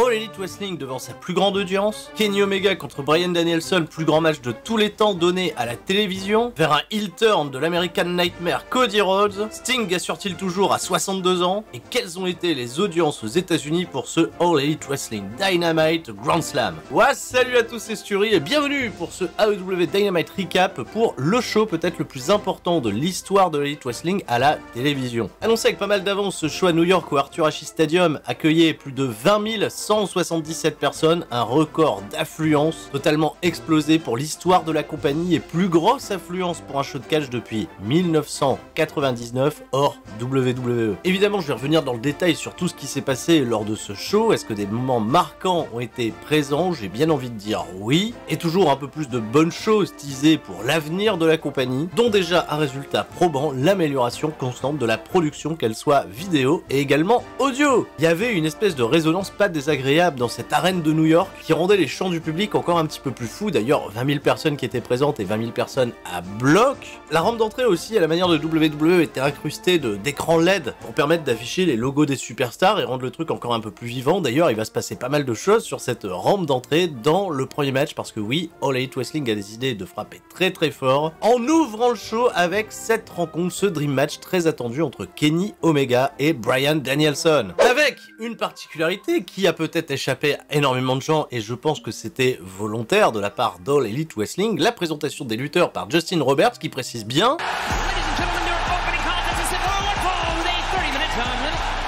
All Elite Wrestling devant sa plus grande audience, Kenny Omega contre Bryan Danielson, plus grand match de tous les temps donné à la télévision, vers un heel turn de l'American Nightmare Cody Rhodes, Sting assure-t-il toujours à 62 ans, et quelles ont été les audiences aux États-Unis pour ce All Elite Wrestling Dynamite Grand Slam. Ouais, salut à tous, c'est Sturi et bienvenue pour ce AEW Dynamite Recap pour le show peut-être le plus important de l'histoire de l'Elite Wrestling à la télévision. Annoncé avec pas mal d'avance, ce show à New York au Arthur Ashe Stadium accueillait plus de 20 177 personnes, un record d'affluence totalement explosé pour l'histoire de la compagnie et plus grosse affluence pour un show de catch depuis 1999 hors WWE. Évidemment, je vais revenir dans le détail sur tout ce qui s'est passé lors de ce show. Est-ce que des moments marquants ont été présents? J'ai bien envie de dire oui. Et toujours un peu plus de bonnes choses teasées pour l'avenir de la compagnie, dont déjà un résultat probant l'amélioration constante de la production, qu'elle soit vidéo et également audio. Il y avait une espèce de résonance pas désagréable dans cette arène de New York qui rendait les chants du public encore un petit peu plus fous. D'ailleurs, 20 000 personnes qui étaient présentes et 20 000 personnes à bloc. La rampe d'entrée aussi, à la manière de WWE, était incrustée d'écrans LED pour permettre d'afficher les logos des superstars et rendre le truc encore un peu plus vivant. D'ailleurs, il va se passer pas mal de choses sur cette rampe d'entrée dans le premier match parce que oui, All Elite Wrestling a décidé de frapper très très fort en ouvrant le show avec cette rencontre, ce Dream Match très attendu entre Kenny Omega et Bryan Danielson. Avec une particularité qui a peut-être échappé à énormément de gens et je pense que c'était volontaire de la part d'All Elite Wrestling, la présentation des lutteurs par Justin Roberts qui précise bien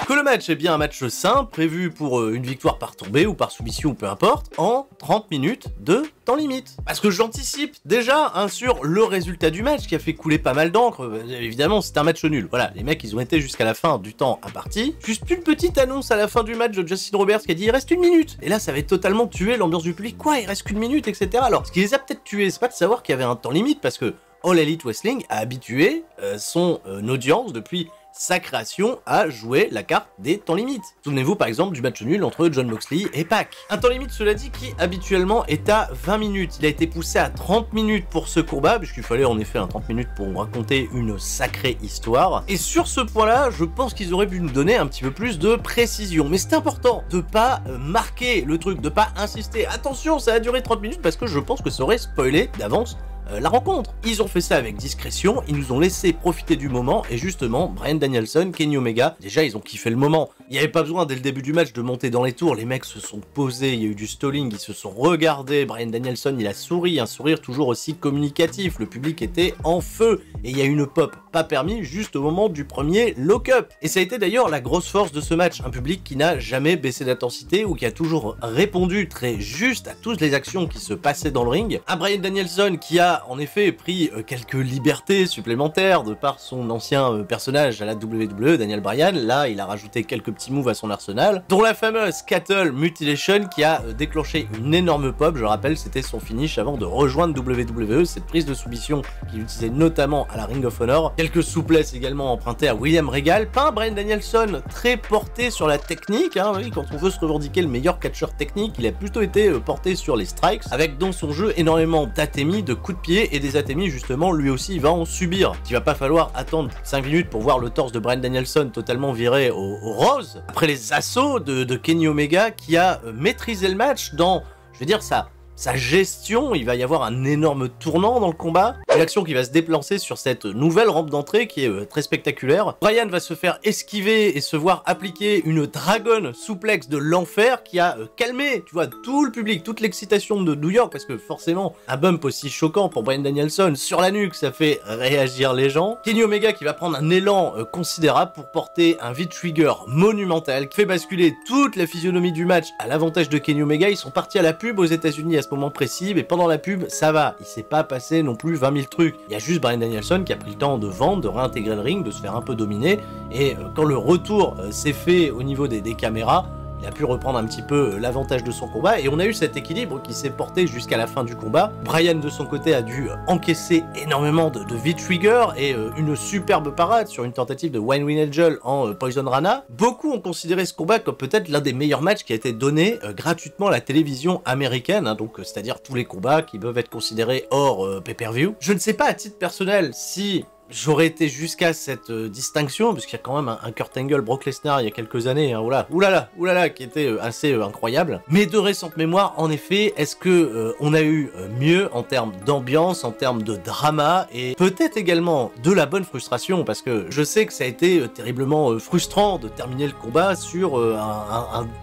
que le match est bien un match simple, prévu pour une victoire par tombée ou par soumission ou peu importe, en 30 minutes de temps limite. Parce que j'anticipe déjà sur le résultat du match qui a fait couler pas mal d'encre. Évidemment, c'est un match nul. Voilà, les mecs, ils ont été jusqu'à la fin du temps imparti. Juste une petite annonce à la fin du match de Justin Roberts qui a dit il reste 1 minute. Et là, ça avait totalement tué l'ambiance du public. Quoi, il reste qu'1 minute, etc. Alors, ce qui les a peut-être tués, c'est pas de savoir qu'il y avait un temps limite parce que All Elite Wrestling a habitué son audience depuis sa création à jouer la carte des temps limites. Souvenez-vous par exemple du match nul entre Jon Moxley et Pac. Un temps limite, cela dit, qui habituellement est à 20 minutes. Il a été poussé à 30 minutes pour ce combat, puisqu'il fallait en effet un 30 minutes pour raconter une sacrée histoire. Et sur ce point-là, je pense qu'ils auraient pu nous donner un petit peu plus de précision. Mais c'est important de pas marquer le truc, de pas insister. Attention, ça a duré 30 minutes parce que je pense que ça aurait spoilé d'avance la rencontre. Ils ont fait ça avec discrétion, ils nous ont laissé profiter du moment et justement, Bryan Danielson, Kenny Omega, déjà ils ont kiffé le moment. Il n'y avait pas besoin dès le début du match de monter dans les tours, les mecs se sont posés, il y a eu du stalling, ils se sont regardés, Bryan Danielson il a souri, un sourire toujours aussi communicatif, le public était en feu et il y a une pop pas permis juste au moment du premier lock-up. Et ça a été d'ailleurs la grosse force de ce match, un public qui n'a jamais baissé d'intensité ou qui a toujours répondu très juste à toutes les actions qui se passaient dans le ring. Un Bryan Danielson qui a en effet pris quelques libertés supplémentaires de par son ancien personnage à la WWE, Daniel Bryan. Là, il a rajouté quelques petits moves à son arsenal, dont la fameuse Cattle Mutilation qui a déclenché une énorme pop. Je rappelle, c'était son finish avant de rejoindre WWE, cette prise de soumission qu'il utilisait notamment à la Ring of Honor. Quelques souplesses également empruntées à William Regal. Pas un Bryan Danielson très porté sur la technique, oui, quand on veut se revendiquer le meilleur catcheur technique, il a plutôt été porté sur les strikes, avec dans son jeu énormément d'atémis, de coups de pied et des atémis justement, lui aussi il va en subir. Il va pas falloir attendre 5 minutes pour voir le torse de Bryan Danielson totalement viré au rose. Après les assauts de Kenny Omega qui a maîtrisé le match dans, je vais dire ça, sa gestion, il va y avoir un énorme tournant dans le combat, une action qui va se déplacer sur cette nouvelle rampe d'entrée qui est très spectaculaire. Bryan va se faire esquiver et se voir appliquer une Dragon Suplex de l'enfer qui a calmé, tu vois, tout le public, toute l'excitation de New York, parce que forcément, un bump aussi choquant pour Bryan Danielson sur la nuque, ça fait réagir les gens. Kenny Omega qui va prendre un élan considérable pour porter un V-Trigger monumental qui fait basculer toute la physionomie du match à l'avantage de Kenny Omega. Ils sont partis à la pub aux États-Unis à ce moment précis, mais pendant la pub, ça va. Il s'est pas passé non plus 20 000 trucs. Il y a juste Bryan Danielson qui a pris le temps de vendre, de réintégrer le ring, de se faire un peu dominer, et quand le retour s'est fait au niveau des caméras, il a pu reprendre un petit peu l'avantage de son combat et on a eu cet équilibre qui s'est porté jusqu'à la fin du combat. Bryan de son côté a dû encaisser énormément de V-Trigger et une superbe parade sur une tentative de Wayne Angel en Poison Rana. Beaucoup ont considéré ce combat comme peut-être l'un des meilleurs matchs qui a été donné gratuitement à la télévision américaine, donc c'est-à-dire tous les combats qui peuvent être considérés hors pay-per-view. Je ne sais pas à titre personnel si j'aurais été jusqu'à cette distinction, parce qu'il y a quand même un Kurt Angle, Brock Lesnar il y a quelques années, hein, oulala, qui était assez incroyable. Mais de récente mémoire, en effet, est-ce que on a eu mieux en termes d'ambiance, en termes de drama, et peut-être également de la bonne frustration, parce que je sais que ça a été terriblement frustrant de terminer le combat sur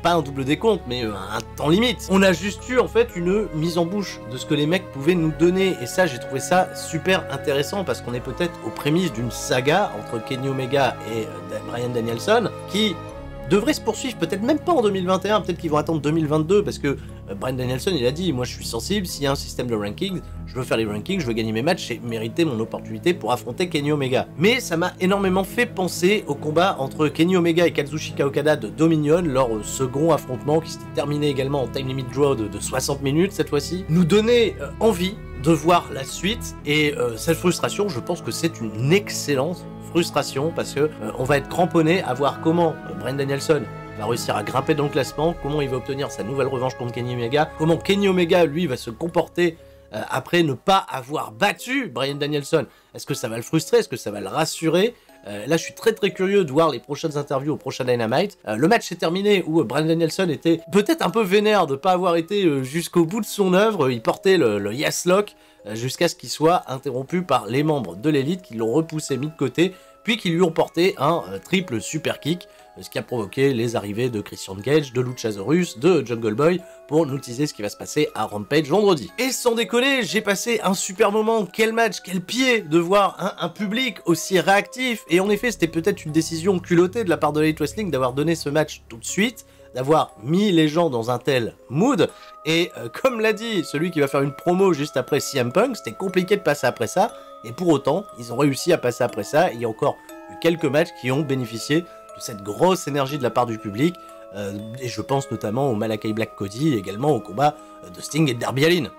pas un double décompte, mais un temps limite. On a juste eu en fait une mise en bouche de ce que les mecs pouvaient nous donner, et ça j'ai trouvé ça super intéressant, parce qu'on est peut-être aux prémices d'une saga entre Kenny Omega et Bryan Danielson, qui devrait se poursuivre, peut-être même pas en 2021, peut-être qu'ils vont attendre 2022, parce que Bryan Danielson il a dit, moi je suis sensible, s'il y a un système de ranking, je veux faire les rankings, je veux gagner mes matchs et mériter mon opportunité pour affronter Kenny Omega. Mais ça m'a énormément fait penser au combat entre Kenny Omega et Kazuchika Okada de Dominion, leur second affrontement qui s'était terminé également en time limit draw de 60 minutes cette fois-ci, nous donnait envie de voir la suite, et cette frustration, je pense que c'est une excellente frustration, parce que on va être cramponné à voir comment Bryan Danielson va réussir à grimper dans le classement, comment il va obtenir sa nouvelle revanche contre Kenny Omega, comment Kenny Omega lui va se comporter après ne pas avoir battu Bryan Danielson. Est-ce que ça va le frustrer, est-ce que ça va le rassurer? Là je suis très curieux de voir les prochaines interviews au prochain Dynamite. Le match s'est terminé où Bryan Danielson était peut-être un peu vénère de ne pas avoir été jusqu'au bout de son œuvre. Il portait le Yes Lock jusqu'à ce qu'il soit interrompu par les membres de l'élite qui l'ont repoussé mis de côté, puis qui lui ont porté un triple super kick, ce qui a provoqué les arrivées de Christian Cage, de Luchasaurus, de Jungle Boy, pour nous teaser ce qui va se passer à Rampage vendredi. Et sans déconner, j'ai passé un super moment, quel match, quel pied de voir un public aussi réactif, et en effet c'était peut-être une décision culottée de la part de l'Elite Wrestling d'avoir donné ce match tout de suite, d'avoir mis les gens dans un tel mood, et comme l'a dit celui qui va faire une promo juste après CM Punk, c'était compliqué de passer après ça, et pour autant, ils ont réussi à passer après ça, et il y a encore eu quelques matchs qui ont bénéficié de cette grosse énergie de la part du public, et je pense notamment au Malakai Black Cody, et également au combat de Sting et de Darby Allin.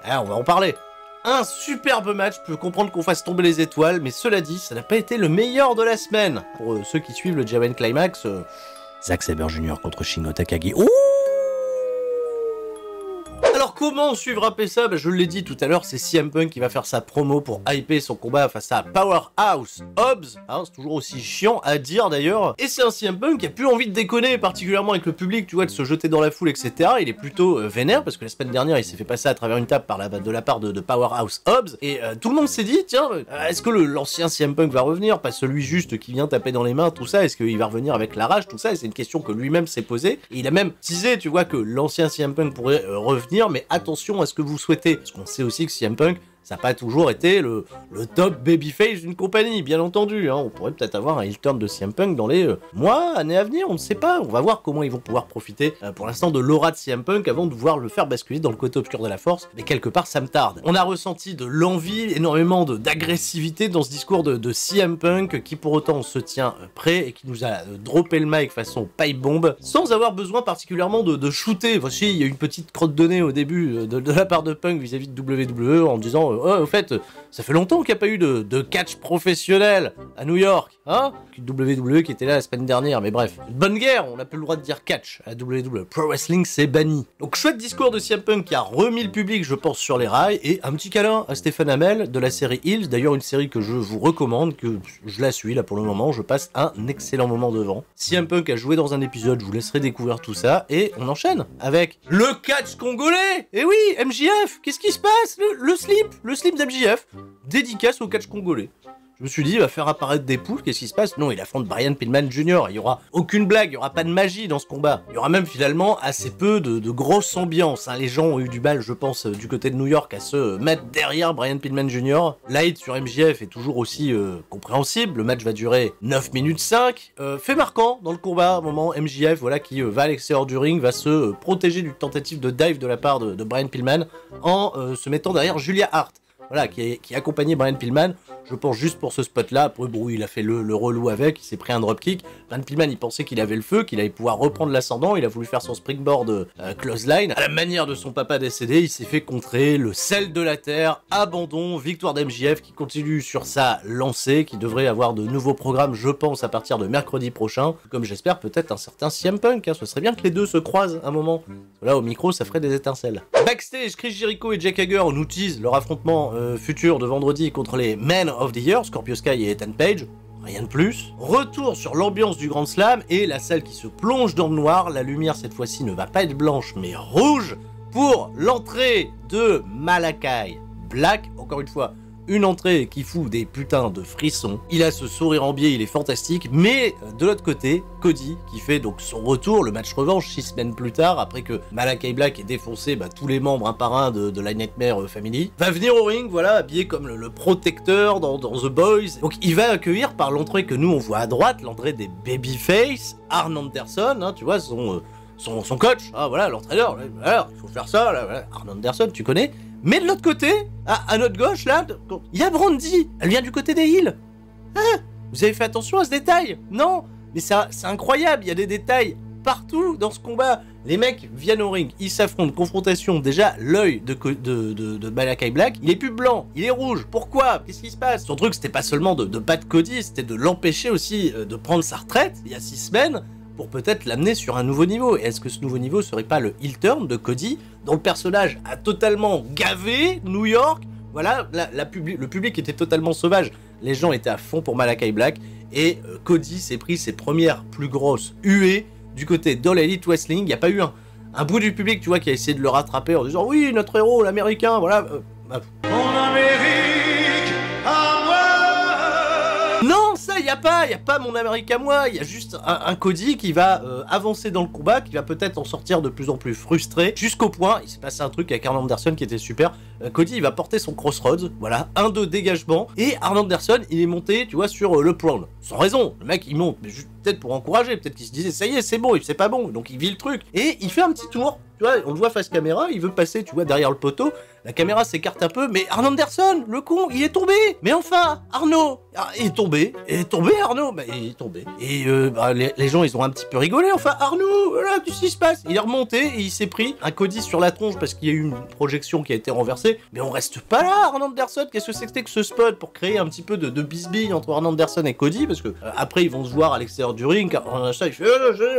On va en parler. Un superbe match, je peux comprendre qu'on fasse tomber les étoiles, mais cela dit, ça n'a pas été le meilleur de la semaine. Pour ceux qui suivent le G1 Climax, Zack Sabre Jr. contre Shingo Takagi. Ouh! Alors comment suivre après ça? Je l'ai dit tout à l'heure, c'est CM Punk qui va faire sa promo pour hyper son combat face à Powerhouse Hobbs. C'est toujours aussi chiant à dire d'ailleurs. Et c'est un CM Punk qui a plus envie de déconner, particulièrement avec le public, tu vois, de se jeter dans la foule, etc. Il est plutôt vénère, parce que la semaine dernière, il s'est fait passer à travers une table de la part de Powerhouse Hobbs. Et tout le monde s'est dit, tiens, est-ce que l'ancien CM Punk va revenir? Pas celui juste qui vient taper dans les mains, tout ça. Est-ce qu'il va revenir avec la rage, tout ça? Et c'est une question que lui-même s'est posée. Et il a même teasé, tu vois, que l'ancien CM Punk pourrait revenir, mais attention à ce que vous souhaitez, parce qu'on sait aussi que CM Punk, ça n'a pas toujours été le top babyface d'une compagnie, bien entendu. On pourrait peut-être avoir un heel turn de CM Punk dans les mois, années à venir, on ne sait pas. On va voir comment ils vont pouvoir profiter pour l'instant de l'aura de CM Punk avant de pouvoir le faire basculer dans le côté obscur de la force. Mais quelque part, ça me tarde. On a ressenti de l'envie, énormément d'agressivité dans ce discours de CM Punk, qui pour autant se tient prêt et qui nous a droppé le mic façon pipe bombe, sans avoir besoin particulièrement de shooter. Voici, il y a une petite crotte de nez au début de la part de Punk vis-à-vis de WWE en disant au fait, ça fait longtemps qu'il n'y a pas eu de catch professionnel à New York, WWE qui était là la semaine dernière, mais bref. Une bonne guerre, on n'a plus le droit de dire catch à la WWE. Pro Wrestling, c'est banni. Donc chouette discours de CM Punk qui a remis le public, je pense, sur les rails, et un petit câlin à Stéphane Amell de la série Heels, d'ailleurs une série que je vous recommande, que je la suis là pour le moment, je passe un excellent moment devant. CM Punk a joué dans un épisode, je vous laisserai découvrir tout ça, et on enchaîne avec le catch congolais. Et oui, MJF, qu'est-ce qui se passe? Le slip d'MJF, dédicace au catch congolais. Je me suis dit, il va faire apparaître des poules, qu'est-ce qui se passe? Non, il affronte Brian Pillman Jr. Il y aura aucune blague, il y aura pas de magie dans ce combat. Il y aura même finalement assez peu de grosse ambiance. Les gens ont eu du mal, je pense, du côté de New York à se mettre derrière Brian Pillman Jr. L'aide sur MJF est toujours aussi compréhensible. Le match va durer 9 minutes 5. Fait marquant dans le combat, à un moment, MJF, voilà, qui va à l'extérieur du ring, va se protéger d'une tentative de dive de la part de Brian Pillman en se mettant derrière Julia Hart. Voilà, qui accompagnait Brian Pillman, je pense juste pour ce spot-là. Après, bon, il a fait le relou avec, il s'est pris un dropkick. Brian Pillman, il pensait qu'il avait le feu, qu'il allait pouvoir reprendre l'ascendant, il a voulu faire son springboard clothesline. À la manière de son papa décédé, il s'est fait contrer, le sel de la terre, abandon, victoire d'MJF qui continue sur sa lancée, qui devrait avoir de nouveaux programmes, je pense, à partir de mercredi prochain. Comme j'espère, peut-être un certain CM Punk, ce serait bien que les deux se croisent un moment. Là, au micro, ça ferait des étincelles. Backstage, Chris Jericho et Jake Hager nous teasent leur affrontement futur de vendredi contre les Men of the Year, Scorpio Sky et Ethan Page. Rien de plus. Retour sur l'ambiance du Grand Slam et la salle qui se plonge dans le noir. La lumière cette fois-ci ne va pas être blanche mais rouge pour l'entrée de Malakai Black. Encore une fois, une entrée qui fout des putains de frissons. Il a ce sourire en biais, il est fantastique. Mais de l'autre côté, Cody qui fait donc son retour, le match revanche 6 semaines plus tard, après que Malakai Black ait défoncé tous les membres un par un de la Nightmare Family, va venir au ring, voilà, habillé comme le protecteur dans The Boys. Donc il va accueillir par l'entrée que nous on voit à droite, l'entrée des Babyface, Arn Anderson, hein, tu vois, son coach, ah voilà, l'entraîneur, alors il faut faire ça, là, voilà. Arn Anderson, tu connais. Mais de l'autre côté, à notre gauche, là, il y a Brandi. Elle vient du côté des heels. Hein? Vous avez fait attention à ce détail? Non? Mais c'est incroyable, il y a des détails partout dans ce combat. Les mecs viennent au ring, ils s'affrontent, confrontation. Déjà, l'œil de Malakai Black, il est plus blanc, il est rouge. Pourquoi? Qu'est-ce qui se passe? Son truc, c'était pas seulement de battre Cody, c'était de l'empêcher aussi de prendre sa retraite, il y a 6 semaines, pour peut-être l'amener sur un nouveau niveau. Et est-ce que ce nouveau niveau serait pas le heel turn de Cody, dont le personnage a totalement gavé New York? Voilà, le public était totalement sauvage, les gens étaient à fond pour Malakai Black, et Cody s'est pris ses premières plus grosses huées du côté d'All Elite Wrestling. Il n'y a pas eu un bout du public, tu vois, qui a essayé de le rattraper en disant « Oui, notre héros, l'américain, voilà. Mon Amérique à moi !» Non, ça, il y a pas mon Amérique à moi, il y a juste un Cody qui va avancer dans le combat, qui va peut-être en sortir de plus en plus frustré, jusqu'au point, il s'est passé un truc avec Arn Anderson qui était super, Cody il va porter son Crossroads, voilà, 1-2 dégagement, et Arn Anderson il est monté, tu vois, sur le prone, sans raison, le mec il monte, mais juste peut-être pour encourager, peut-être qu'il se disait ça y est c'est bon, c'est pas bon, donc il vit le truc, et il fait un petit tour, tu vois, on le voit face caméra, il veut passer, tu vois, derrière le poteau, la caméra s'écarte un peu, mais Arn Anderson, le con, il est tombé. Mais enfin, Arnaud, il est tombé Arnaud, bah il est tombé. Et les gens, ils ont un petit peu rigolé, enfin, Arnaud, voilà, qu'est-ce qui se passe? Il est remonté et il s'est pris un Cody sur la tronche parce qu'il y a eu une projection qui a été renversée. Mais on reste pas là, Arn Anderson, qu'est-ce que c'était que ce spot pour créer un petit peu de bisbille entre Arn Anderson et Cody, parce que après, ils vont se voir à l'extérieur du ring, car ça, il fait,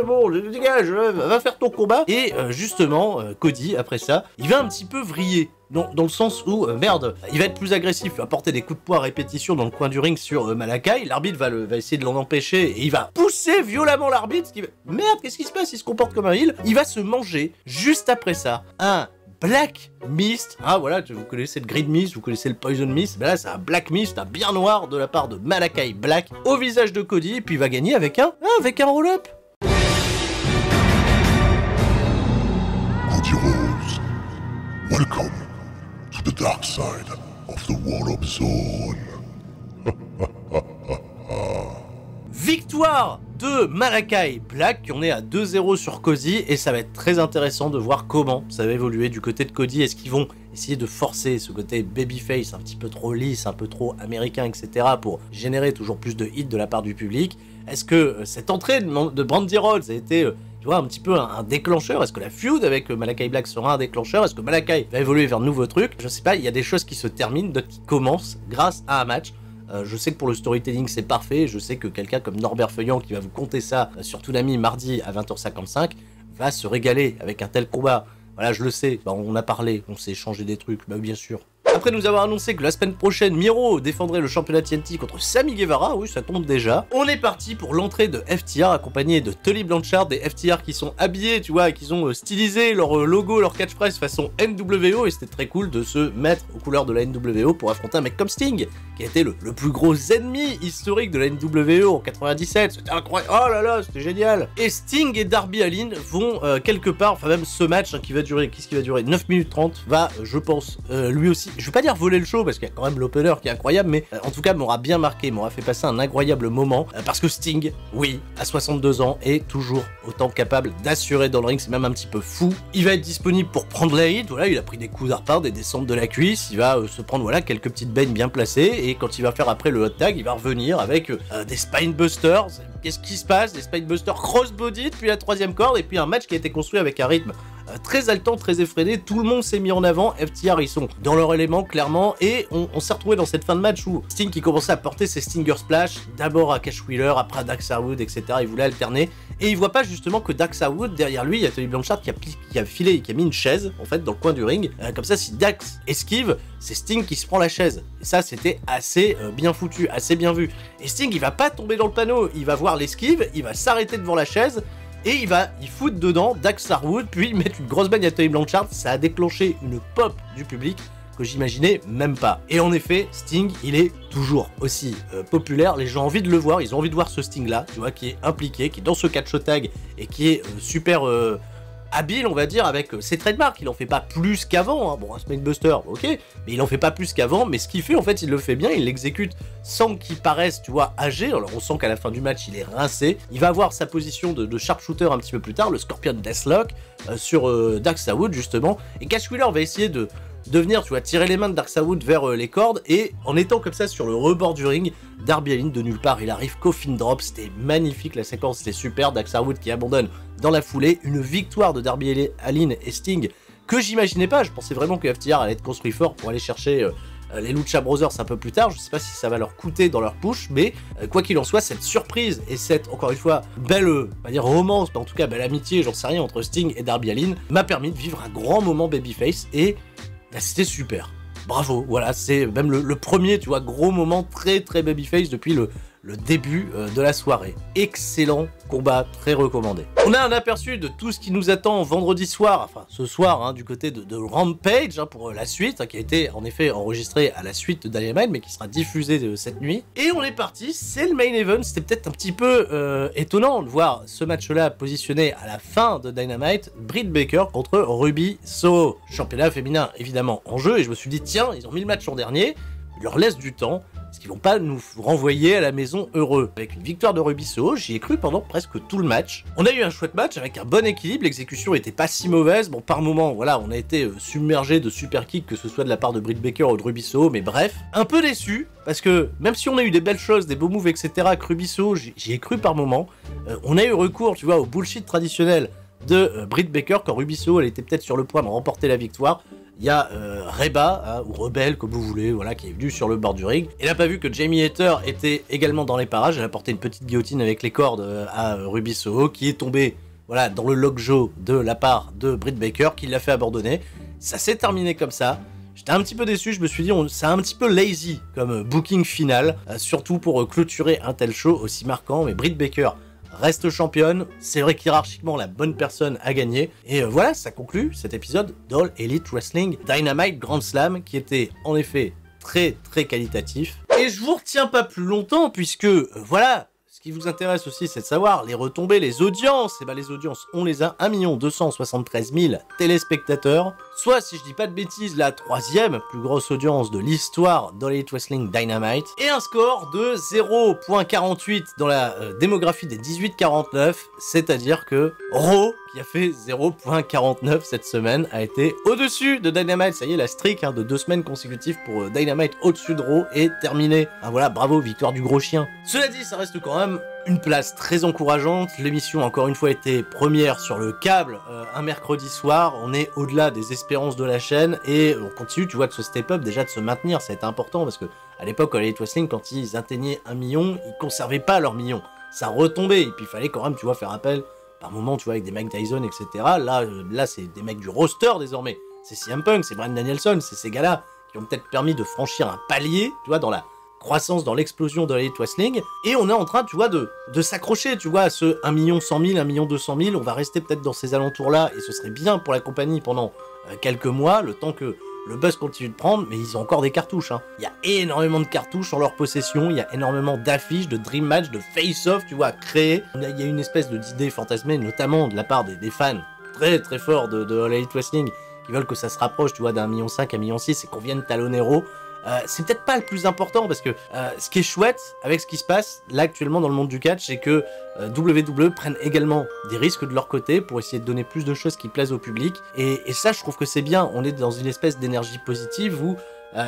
bon, dégage, va faire ton combat. Et justement, Cody, après ça, il va un petit peu vriller. Dans le sens où, merde, il va être plus agressif, il va porter des coups de poing à répétition dans le coin du ring sur Malakai, l'arbitre va essayer de l'en empêcher, et il va pousser violemment l'arbitre, merde, qu'est-ce qui se passe? Il se comporte comme un heel, il va se manger, juste après ça, un Black Mist. Ah voilà, vous connaissez le Green Mist, vous connaissez le Poison Mist, ben là c'est un Black Mist, un bien noir de la part de Malakai Black, au visage de Cody, et puis il va gagner avec un roll-up. Cody Rhodes, welcome to the dark side of the Warlock Zone. Victoire de Malakai Black, qui en est à 2-0 sur Cody, et ça va être très intéressant de voir comment ça va évoluer du côté de Cody. Est-ce qu'ils vont essayer de forcer ce côté babyface un petit peu trop lisse, un peu trop américain, etc. pour générer toujours plus de hits de la part du public? Est-ce que cette entrée de Brandi Rhodes a été tu vois, un petit peu un déclencheur? Est-ce que la feud avec Malakai Black sera un déclencheur? Est-ce que Malakai va évoluer vers de nouveaux trucs? Je sais pas, il y a des choses qui se terminent, d'autres qui commencent grâce à un match. Je sais que pour le storytelling c'est parfait, je sais que quelqu'un comme Norbert Feuillant qui va vous conter ça sur Toonami mardi à 20h55 va se régaler avec un tel combat. Voilà, je le sais, on a parlé, on s'est échangé des trucs, bien sûr. Après nous avoir annoncé que la semaine prochaine, Miro défendrait le championnat TNT contre Sammy Guevara, oui, ça tombe déjà. On est parti pour l'entrée de FTR, accompagné de Tully Blanchard, des FTR qui sont habillés, tu vois, qui ont stylisé leur logo, leur catchphrase façon NWO, et c'était très cool de se mettre aux couleurs de la NWO pour affronter un mec comme Sting, qui a été le plus gros ennemi historique de la NWO en 97, c'était incroyable, oh là là, c'était génial. Et Sting et Darby Allin vont quelque part, enfin même ce match qui va durer, qu'est-ce qui va durer 9 minutes 30, va, je pense, lui aussi, je vais pas dire voler le show parce qu'il y a quand même l'opener qui est incroyable, mais en tout cas m'aura bien marqué, m'aura fait passer un incroyable moment, parce que Sting, oui, à 62 ans, est toujours autant capable d'assurer dans le ring, c'est même un petit peu fou. Il va être disponible pour prendre la hit, voilà, il a pris des coups d'arpard, des descentes de la cuisse, il va se prendre, voilà, quelques petites baignes bien placées, et quand il va faire après le hot tag, il va revenir avec des spinebusters. Qu'est-ce qui se passe? Des spinebusters crossbody depuis la 3e corde, et puis un match qui a été construit avec un rythme très haletant, très effréné, tout le monde s'est mis en avant, FTR ils sont dans leur élément clairement, et on s'est retrouvé dans cette fin de match où Sting qui commençait à porter ses Stinger Splash, d'abord à Cash Wheeler, après à Dax Harwood, etc. Il voulait alterner, et il voit pas justement que Dax Harwood, derrière lui, il y a Tony Blanchard qui a mis une chaise, en fait, dans le coin du ring, comme ça si Dax esquive, c'est Sting qui se prend la chaise, et ça c'était assez bien foutu, assez bien vu, et Sting il va pas tomber dans le panneau, il va voir l'esquive, il va s'arrêter devant la chaise, et il fout dedans Dax Harwood, puis mettre une grosse bagne à Tony Blanchard. Ça a déclenché une pop du public que j'imaginais même pas. Et en effet, Sting, il est toujours aussi populaire. Les gens ont envie de le voir, ils ont envie de voir ce Sting-là, tu vois, qui est impliqué, qui est dans ce catch tag, et qui est super habile, on va dire, avec ses trademarks. Il en fait pas plus qu'avant, hein. Bon, un Smackbuster, ok, mais il en fait pas plus qu'avant, mais ce qu'il fait, en fait, il le fait bien, il l'exécute sans qu'il paraisse, tu vois, âgé. Alors on sent qu'à la fin du match, il est rincé. Il va avoir sa position de sharpshooter un petit peu plus tard, le Scorpion Deathlock, sur Dax Harwood, justement, et Cash Wheeler va essayer de venir, tu vois, tirer les mains de Dax Harwood vers les cordes, et en étant comme ça sur le rebord du ring, Darby Allin de nulle part, il arrive coffin drop, c'était magnifique, la séquence c'était super, Dax Harwood qui abandonne dans la foulée, une victoire de Darby Allin et Sting que j'imaginais pas, je pensais vraiment que FTR allait être construit fort pour aller chercher les Lucha Brothers un peu plus tard, je sais pas si ça va leur coûter dans leur push, mais quoi qu'il en soit, cette surprise et cette, encore une fois, belle, on va dire romance, mais en tout cas belle amitié, j'en sais rien, entre Sting et Darby Allin, m'a permis de vivre un grand moment babyface, et bah, c'était super. Bravo, voilà, c'est même le premier, tu vois, gros moment très babyface depuis le début de la soirée. Excellent combat, très recommandé. On a un aperçu de tout ce qui nous attend vendredi soir, enfin ce soir, hein, du côté de Rampage, hein, pour la suite, hein, qui a été en effet enregistré à la suite de Dynamite, mais qui sera diffusé cette nuit. Et on est parti, c'est le main event, c'était peut-être un petit peu étonnant de voir ce match-là positionné à la fin de Dynamite, Britt Baker contre Ruby Soho. Championnat féminin évidemment en jeu, et je me suis dit, tiens, ils ont mis le match l'an dernier, ils leur laissent du temps, est-ce qu'ils vont pas nous renvoyer à la maison heureux? Avec une victoire de Ruby Soho, j'y ai cru pendant presque tout le match. On a eu un chouette match avec un bon équilibre, l'exécution était pas si mauvaise, bon par moment, voilà, on a été submergé de super kicks, que ce soit de la part de Britt Baker ou de Ruby Soho, mais bref, un peu déçu, parce que même si on a eu des belles choses, des beaux moves, etc., avec Ruby Soho, j'y ai cru par moment, on a eu recours, tu vois, au bullshit traditionnel de Britt Baker, quand Ruby Soho, elle était peut-être sur le point de remporter la victoire. Il y a Reba, hein, ou Rebelle, comme vous voulez, voilà, qui est venu sur le bord du ring. Elle n'a pas vu que Jamie Hayter était également dans les parages. Elle a porté une petite guillotine avec les cordes à Ruby Soho, qui est tombée, voilà, dans le lockjaw de la part de Britt Baker, qui l'a fait abandonner. Ça s'est terminé comme ça. J'étais un petit peu déçu, je me suis dit, c'est un petit peu lazy comme booking final, surtout pour clôturer un tel show aussi marquant, mais Britt Baker reste championne, c'est vrai qu'hiérarchiquement la bonne personne a gagné, et voilà, ça conclut cet épisode d'All Elite Wrestling Dynamite Grand Slam, qui était en effet très qualitatif. Et je vous retiens pas plus longtemps, puisque voilà, ce qui vous intéresse aussi, c'est de savoir les retombées, les audiences. Et bah les audiences, on les a, 1 273 000 téléspectateurs, soit, si je dis pas de bêtises, la 3e plus grosse audience de l'histoire d'All Elite Wrestling Dynamite, et un score de 0.48 dans la démographie des 18-49, c'est-à-dire que Raw, qui a fait 0.49 cette semaine, a été au-dessus de Dynamite. Ça y est, la streak de 2 semaines consécutives pour Dynamite au-dessus de Raw est terminée. Ah voilà, bravo, victoire du gros chien. Cela dit, ça reste quand même une place très encourageante. L'émission, encore une fois, était première sur le câble un mercredi soir. On est au-delà des espérances de la chaîne, et on continue, tu vois, de se step-up, déjà de se maintenir. Ça a été important, parce que à l'époque, à Elite Wrestling, quand ils atteignaient 1 million, ils conservaient pas leur million. Ça retombait, et puis il fallait quand même, tu vois, faire appel par moment, tu vois, avec des Mike Tyson, etc. Là c'est des mecs du roster désormais. C'est CM Punk, c'est Bryan Danielson, c'est ces gars-là qui ont peut-être permis de franchir un palier, tu vois, dans la croissance, dans l'explosion de l'Elite Wrestling. Et on est en train, tu vois, de s'accrocher, tu vois, à ce 1 100 000, 1 200 000. On va rester peut-être dans ces alentours-là, et ce serait bien pour la compagnie pendant quelques mois, le temps que le buzz continue de prendre, mais ils ont encore des cartouches. Hein. Il y a énormément de cartouches en leur possession, il y a énormément d'affiches, de dream match, de face-off, tu vois, à créer. Il y a une espèce d'idée fantasmée, notamment de la part des fans très forts de All Elite Wrestling, qui veulent que ça se rapproche, tu vois, d'1,5 million, 1,6 million, et qu'on vienne talonner Raw. C'est peut-être pas le plus important, parce que ce qui est chouette avec ce qui se passe là actuellement dans le monde du catch, c'est que WWE prennent également des risques de leur côté pour essayer de donner plus de choses qui plaisent au public, et ça je trouve que c'est bien. On est dans une espèce d'énergie positive où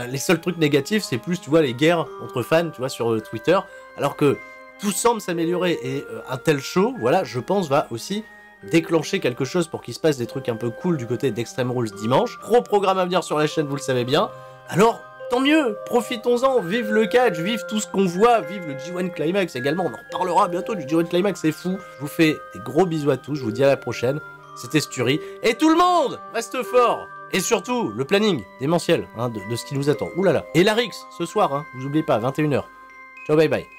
les seuls trucs négatifs c'est plus, tu vois, les guerres entre fans, tu vois, sur Twitter, alors que tout semble s'améliorer, et un tel show, voilà, je pense, va aussi déclencher quelque chose pour qu'il se passe des trucs un peu cool du côté d'Extreme Rules dimanche. Gros programme à venir sur la chaîne, vous le savez bien. Alors, tant mieux, profitons-en, vive le catch, vive tout ce qu'on voit, vive le G1 Climax également, on en reparlera bientôt du G1 Climax, c'est fou. Je vous fais des gros bisous à tous, je vous dis à la prochaine, c'était Sturi, et tout le monde reste fort. Et surtout, le planning démentiel de ce qui nous attend, oulala. Et la Rix, ce soir, vous oubliez pas, 21h. Ciao, bye bye.